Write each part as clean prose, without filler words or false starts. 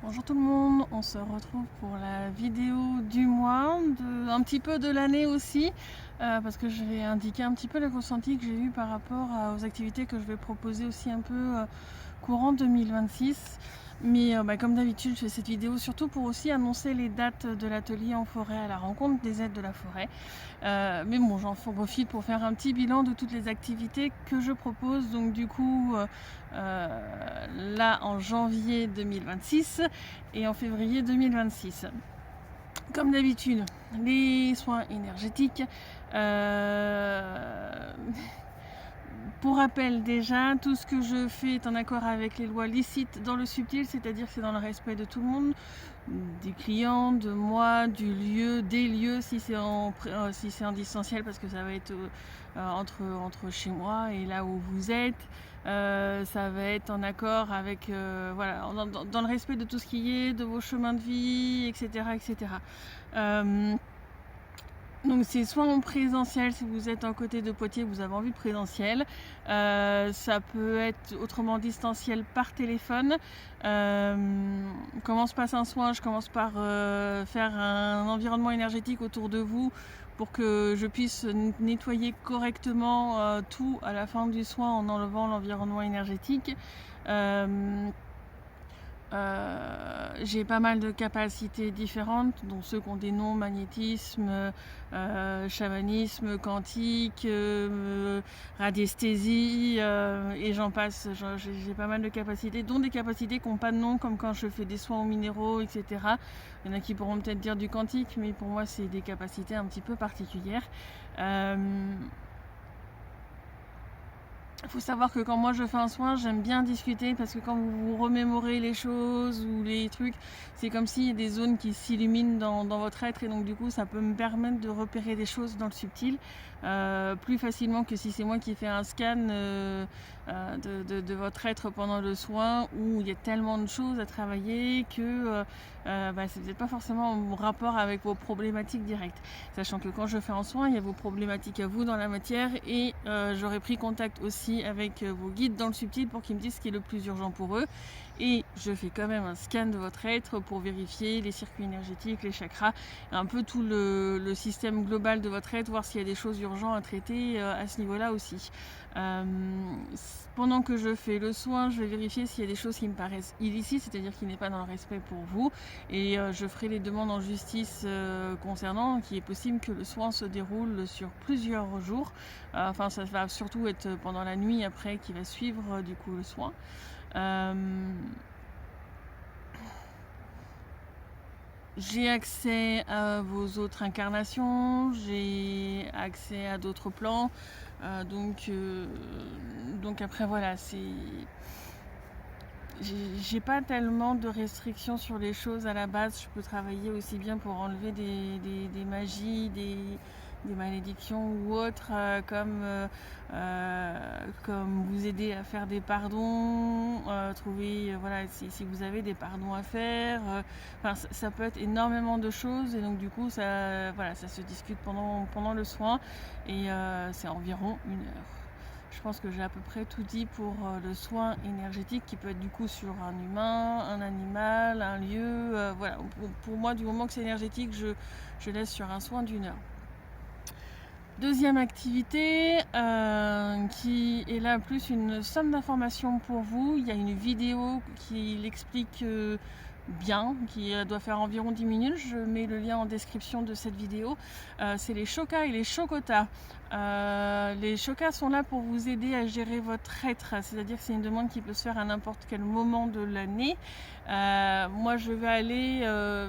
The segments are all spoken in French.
Bonjour tout le monde, on se retrouve pour la vidéo du mois, un petit peu de l'année aussi, parce que je vais indiquer un petit peu le ressenti que j'ai eu par rapport aux activités que je vais proposer aussi un peu courant 2026. Mais comme d'habitude, je fais cette vidéo surtout pour aussi annoncer les dates de l'atelier en forêt à la rencontre des aides de la forêt. Mais bon, j'en profite pour faire un petit bilan de toutes les activités que je propose. Donc du coup, là en janvier 2026 et en février 2026. Comme d'habitude, les soins énergétiques. Pour rappel déjà, tout ce que je fais est en accord avec les lois licites dans le subtil, c'est-à-dire que c'est dans le respect de tout le monde, des clients, de moi, du lieu, des lieux, si c'est en distanciel, parce que ça va être entre chez moi et là où vous êtes. Ça va être en accord avec, voilà, dans le respect de tout ce qui est, de vos chemins de vie, etc. etc. Donc c'est soit en présentiel, si vous êtes en côté de Poitiers, vous avez envie de présentiel. Ça peut être autrement distanciel par téléphone. Comment se passe un soin? Je commence par faire un environnement énergétique autour de vous pour que je puisse nettoyer correctement tout à la fin du soin en enlevant l'environnement énergétique. J'ai pas mal de capacités différentes, dont ceux qui ont des noms: magnétisme, chamanisme, quantique, radiesthésie, et j'en passe. J'ai pas mal de capacités, dont des capacités qui n'ont pas de nom, comme quand je fais des soins aux minéraux, etc. Il y en a qui pourront peut-être dire du quantique, mais pour moi c'est des capacités un petit peu particulières. Il faut savoir que quand moi je fais un soin, j'aime bien discuter, parce que quand vous vous remémorez les choses ou les trucs, c'est comme s'il y a des zones qui s'illuminent dans votre être, et donc du coup ça peut me permettre de repérer des choses dans le subtil plus facilement que si c'est moi qui fais un scan de votre être pendant le soin, où il y a tellement de choses à travailler que c'est peut-être pas forcément en rapport avec vos problématiques directes. Sachant que quand je fais un soin, il y a vos problématiques à vous dans la matière, et j'aurais pris contact aussi avec vos guides dans le subtil pour qu'ils me disent ce qui est le plus urgent pour eux. Et je fais quand même un scan de votre être pour vérifier les circuits énergétiques, les chakras, un peu tout le système global de votre être, voir s'il y a des choses urgentes à traiter à ce niveau-là aussi. Pendant que je fais le soin, je vais vérifier s'il y a des choses qui me paraissent illicites, c'est-à-dire qui n'est pas dans le respect pour vous, et je ferai les demandes en justice concernant, qu'il est possible que le soin se déroule sur plusieurs jours. Enfin, ça va surtout être pendant la nuit après qui va suivre du coup le soin. J'ai accès à vos autres incarnations, j'ai accès à d'autres plans, donc après voilà, j'ai pas tellement de restrictions sur les choses à la base. Je peux travailler aussi bien pour enlever des magies, des malédictions ou autres, comme vous aider à faire des pardons, trouver, voilà, si vous avez des pardons à faire. Ça peut être énormément de choses, et donc du coup ça se discute pendant le soin, et c'est environ 1 heure. Je pense que j'ai à peu près tout dit pour le soin énergétique, qui peut être du coup sur un humain, un animal, un lieu. Voilà, pour moi, du moment que c'est énergétique, je laisse sur un soin d'1 heure. Deuxième activité, qui est là plus une somme d'informations pour vous. Il y a une vidéo qui l'explique bien, qui doit faire environ 10 minutes. Je mets le lien en description de cette vidéo. C'est les Chokas et les Chokotas. Les Chokas sont là pour vous aider à gérer votre être, c'est-à-dire que c'est une demande qui peut se faire à n'importe quel moment de l'année. Moi je vais aller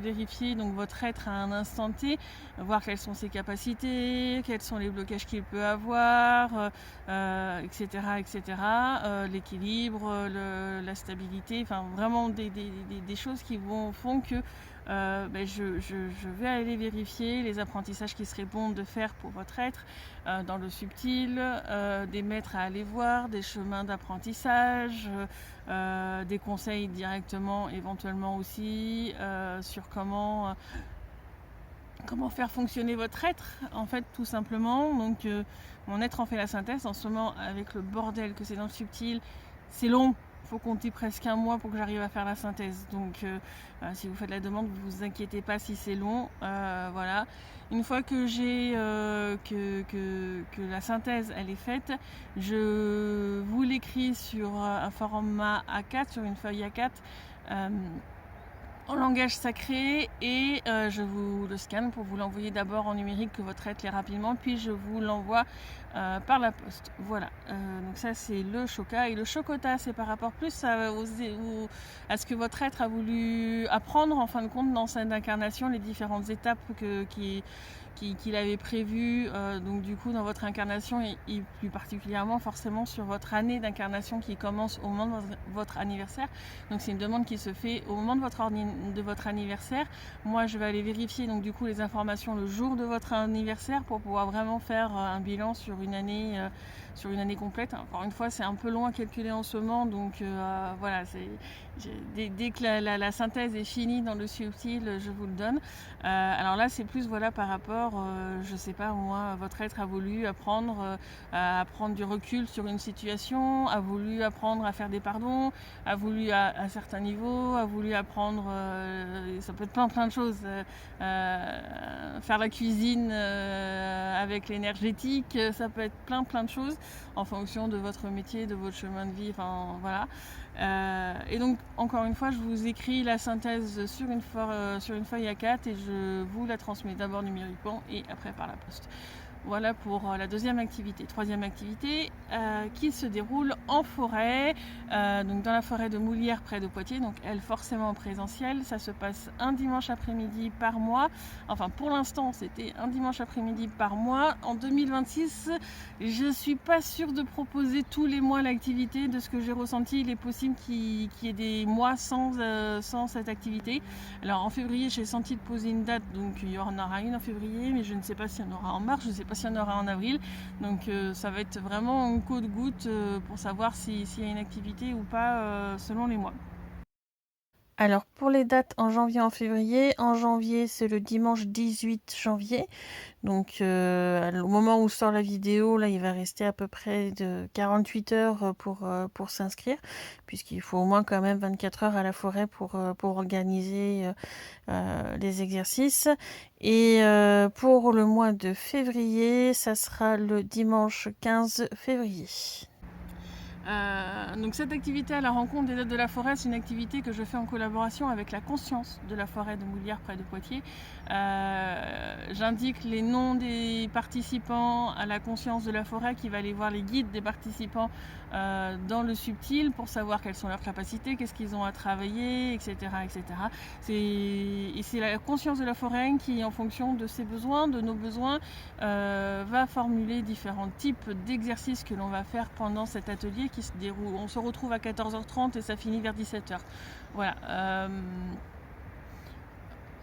vérifier donc votre être à un instant T, voir quelles sont ses capacités, quels sont les blocages qu'il peut avoir, etc. etc. L'équilibre, la stabilité, enfin vraiment des choses qui font que je vais aller vérifier les apprentissages qui seraient bons de faire pour votre être dans le subtil, des maîtres à aller voir, des chemins d'apprentissage, des conseils directement éventuellement aussi sur comment faire fonctionner votre être, en fait, tout simplement. Donc mon être en fait la synthèse. En ce moment, avec le bordel que c'est dans le subtil, c'est long, faut compter presque un mois pour que j'arrive à faire la synthèse. Donc si vous faites la demande, vous vous inquiétez pas si c'est long. Voilà. Une fois que j'ai que la synthèse elle est faite, je vous l'écris sur un format A4, sur une feuille A4. En langage sacré et je vous le scanne pour vous l'envoyer d'abord en numérique que votre aide l'ait rapidement, puis je vous l'envoie par la poste. Voilà, donc ça c'est le Choka. Et le Chokota, c'est par rapport plus à ce que votre être a voulu apprendre en fin de compte dans cette incarnation, les différentes étapes qu'il avait prévues, donc du coup dans votre incarnation et plus particulièrement forcément sur votre année d'incarnation qui commence au moment de votre anniversaire. Donc c'est une demande qui se fait au moment de votre anniversaire. Moi je vais aller vérifier donc du coup les informations le jour de votre anniversaire pour pouvoir vraiment faire un bilan sur une année complète. Encore une fois, c'est un peu long à calculer en ce moment, donc voilà, dès que la synthèse est finie dans le subtil, je vous le donne. Alors là, c'est plus voilà par rapport, je sais pas moi, votre être a voulu apprendre à prendre du recul sur une situation, a voulu apprendre à faire des pardons, a voulu à certains niveaux, a voulu apprendre, ça peut être plein de choses, faire la cuisine avec l'énergétique, ça peut être plein de choses en fonction de votre métier, de votre chemin de vie, enfin voilà. Et donc encore une fois, je vous écris la synthèse sur une feuille A4 et je vous la transmets d'abord numériquement et après par la poste. Voilà pour la deuxième activité. Troisième activité qui se déroule en forêt, donc dans la forêt de Moulières près de Poitiers, donc elle forcément en présentiel. Ça se passe un dimanche après-midi par mois. Enfin pour l'instant c'était un dimanche après-midi par mois. En 2026, je suis pas sûre de proposer tous les mois l'activité. De ce que j'ai ressenti, il est possible qu'il y ait des mois sans cette activité. Alors en février j'ai senti de poser une date, donc il y en aura une en février, mais je ne sais pas s'il y en aura en mars, je ne sais pas s'il y en aura en avril. Donc ça va être vraiment un compte-goutte pour savoir s'il y a une activité ou pas selon les mois. Alors pour les dates en janvier, en janvier c'est le dimanche 18 janvier. Donc au moment où sort la vidéo, là il va rester à peu près de 48 heures pour s'inscrire, puisqu'il faut au moins quand même 24 heures à la forêt pour organiser les exercices. Et pour le mois de février, ça sera le dimanche 15 février. Donc cette activité à la rencontre des dates de la forêt, c'est une activité que je fais en collaboration avec la conscience de la forêt de Moulières près de Poitiers. J'indique les noms des participants à la conscience de la forêt qui va aller voir les guides des participants dans le subtil pour savoir quelles sont leurs capacités, qu'est-ce qu'ils ont à travailler, etc. etc. Et c'est la conscience de la forêt qui, en fonction de ses besoins, de nos besoins, va formuler différents types d'exercices que l'on va faire pendant cet atelier qui se déroule. On se retrouve à 14h30 et ça finit vers 17h. Voilà.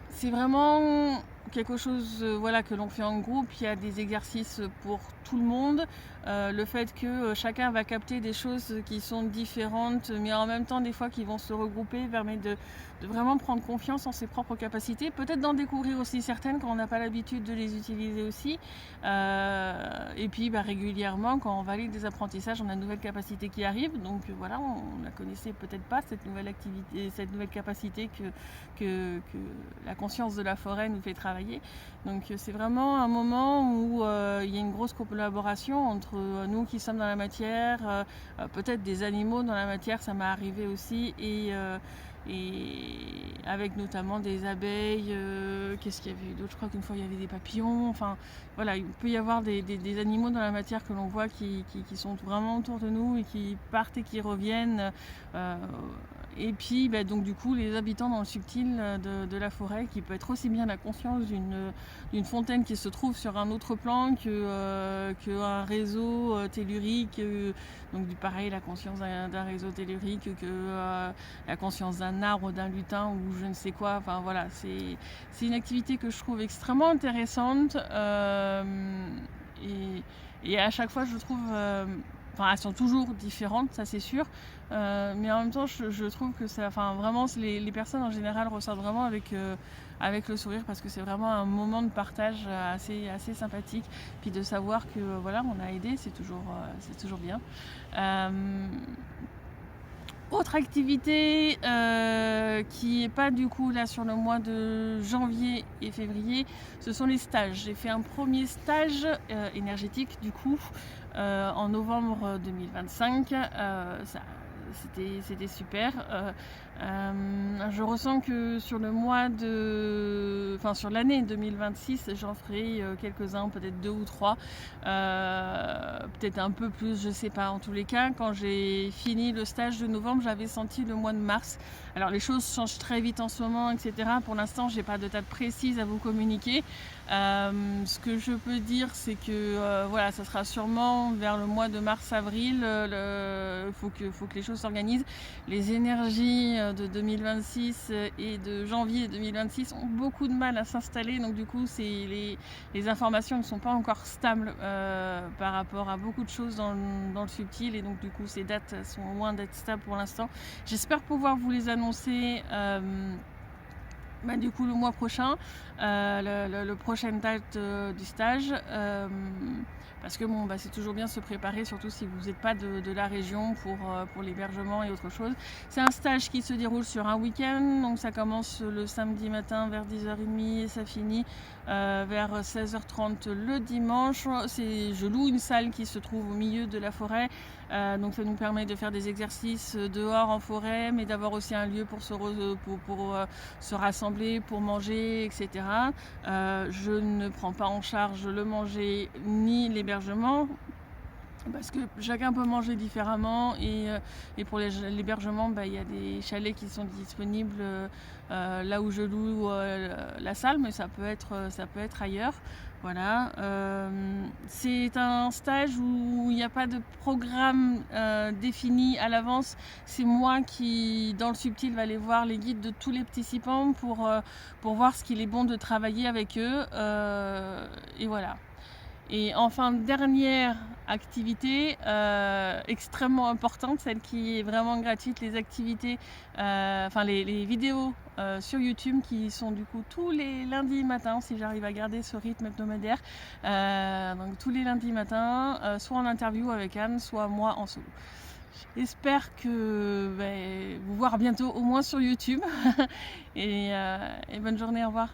C'est vraiment quelque chose voilà, que l'on fait en groupe. Il y a des exercices pour tout le monde. Le fait que chacun va capter des choses qui sont différentes, mais en même temps des fois qui vont se regrouper, permet de vraiment prendre confiance en ses propres capacités, peut-être d'en découvrir aussi certaines quand on n'a pas l'habitude de les utiliser aussi. Et puis régulièrement, quand on valide des apprentissages, on a de nouvelles capacités qui arrivent. Donc voilà, on ne la connaissait peut-être pas, cette nouvelle activité, cette nouvelle capacité que la conscience de la forêt nous fait travailler. Donc c'est vraiment un moment où il y a une grosse collaboration entre nous qui sommes dans la matière, peut-être des animaux dans la matière, ça m'est arrivé aussi, et avec notamment des abeilles, qu'est-ce qu'il y avait d'autre, je crois qu'une fois il y avait des papillons, enfin voilà, il peut y avoir des animaux dans la matière que l'on voit qui sont vraiment autour de nous et qui partent et qui reviennent, et puis donc du coup les habitants dans le subtil de la forêt, qui peut être aussi bien la conscience d'une fontaine qui se trouve sur un autre plan qu'un réseau tellurique, donc pareil, la conscience d'un réseau tellurique, que la conscience d'un arbre, d'un lutin ou je ne sais quoi. Enfin voilà, c'est une activité que je trouve extrêmement intéressante, et à chaque fois je trouve, enfin elles sont toujours différentes, ça c'est sûr, mais en même temps je trouve que ça, enfin vraiment les personnes en général ressortent vraiment avec le sourire, parce que c'est vraiment un moment de partage assez sympathique, puis de savoir que voilà, on a aidé, c'est toujours bien. Autre activité qui n'est pas du coup là sur le mois de janvier et février, ce sont les stages. J'ai fait un premier stage énergétique du coup en novembre 2025. C'était super. Je ressens que sur le mois sur l'année 2026, j'en ferai quelques-uns, peut-être 2 ou 3, peut-être un peu plus, je sais pas. En tous les cas, quand j'ai fini le stage de novembre, j'avais senti le mois de mars. Alors les choses changent très vite en ce moment, etc. Pour l'instant, j'ai pas de date précise à vous communiquer. Ce que je peux dire, c'est que voilà, ça sera sûrement vers le mois de mars-avril. Faut que les choses s'organisent. Les énergies de 2026 et de janvier 2026 ont beaucoup de mal à s'installer, donc du coup les informations ne sont pas encore stables par rapport à beaucoup de choses dans le subtil, et donc du coup ces dates sont loin d'être stables pour l'instant. J'espère pouvoir vous les annoncer du coup le mois prochain, le prochaine date du stage, parce que bon, c'est toujours bien de se préparer, surtout si vous n'êtes pas de la région, pour l'hébergement et autre chose. C'est un stage qui se déroule sur un week-end, donc ça commence le samedi matin vers 10h30 et ça finit vers 16h30 le dimanche. Je loue une salle qui se trouve au milieu de la forêt, donc ça nous permet de faire des exercices dehors en forêt, mais d'avoir aussi un lieu pour se rassembler, pour manger, etc. Je ne prends pas en charge le manger ni l'hébergement, parce que chacun peut manger différemment, et pour l'hébergement, il y a des chalets qui sont disponibles là où je loue la salle, mais ça peut être ailleurs. Voilà. C'est un stage où il n'y a pas de programme défini à l'avance. C'est moi qui, dans le subtil, va aller voir les guides de tous les participants pour voir ce qu'il est bon de travailler avec eux. Et voilà. Et enfin, dernière activité extrêmement importante, celle qui est vraiment gratuite, les activités, les vidéos sur YouTube qui sont du coup tous les lundis matins, si j'arrive à garder ce rythme hebdomadaire. Donc tous les lundis matins, soit en interview avec Anne, soit moi en solo. J'espère vous voir bientôt, au moins sur YouTube. Et bonne journée, au revoir.